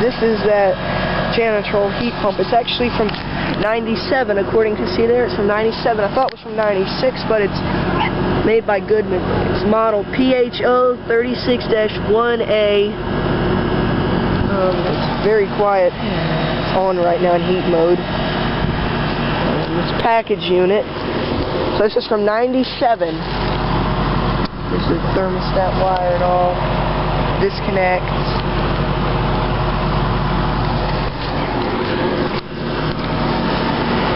this is that Janitrol heat pump. It's actually from 97, according to, see there, it's from 97. I thought it was from 96, but it's made by Goodman. It's model PHO 36-1A. It's very quiet. It's on right now in heat mode. This package unit. So this is from 97. There's the thermostat wire and all. Disconnects.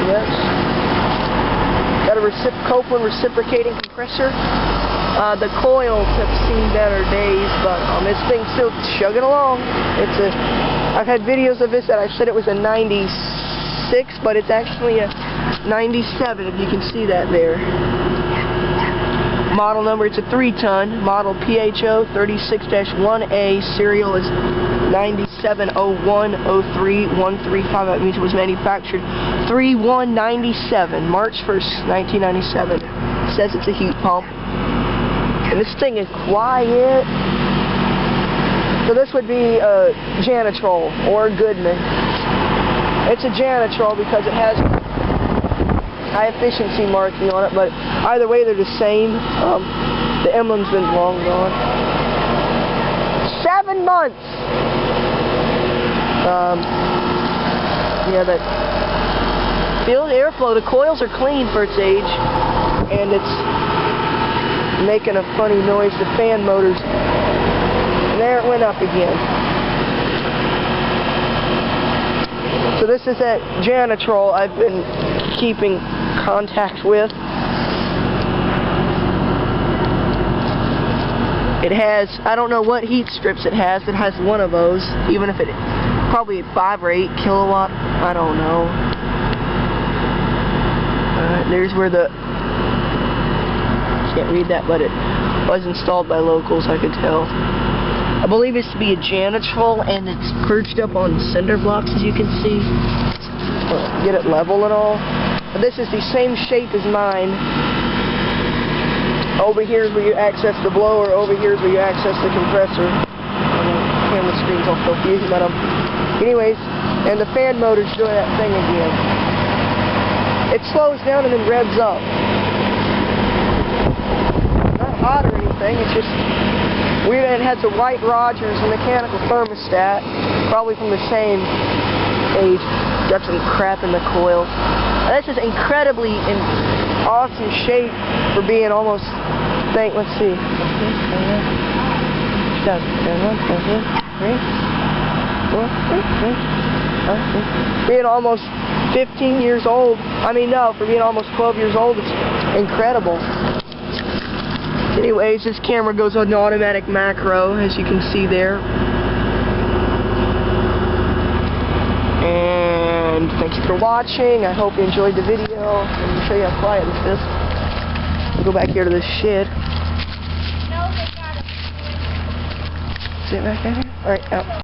Yes. Got a Copeland reciprocating compressor. The coils have seen better days, but this thing's still chugging along. I've had videos of this that I said it was a 96, but it's actually a 97, if you can see that there. Model number, it's a 3-ton, model PHO 36-1A, serial is 970103-135, that means it was manufactured 3/1/97, March 1st, 1997. It says it's a heat pump. And this thing is quiet. So this would be a Janitrol or Goodman. It's a Janitrol because it has high efficiency marking on it, but either way they're the same. The emblem's been long gone. 7 months! Yeah, that field airflow, the coils are clean for its age, and it's making a funny noise, the fan motors. And there it went up again. So this is that Janitrol I've been keeping contact with. It has, I don't know what heat strips it has one of those, even if it, probably 5 or 8 kilowatt, I don't know. There's where the, can't read that, but it was installed by locals, I could tell. I believe it's to be a Janitrol, and it's perched up on cinder blocks, as you can see. Get it level and all. But this is the same shape as mine. Over here is where you access the blower, over here is where you access the compressor. The camera screen's all confused, but anyways, and the fan motor's doing that thing again. It slows down and then revs up. Not hot or anything, it's just weird. It has a White Rogers mechanical thermostat, probably from the same age. Got some crap in the coils. This is incredibly in awesome shape for being almost, let's see. Being almost 15 years old. I mean, no, for being almost 12 years old, it's incredible. Anyways, this camera goes on automatic macro, as you can see there. And thank you for watching. I hope you enjoyed the video. Let me show you how quiet this is. Go back here to this shed. No, they got it. See it back in here? Alright, out.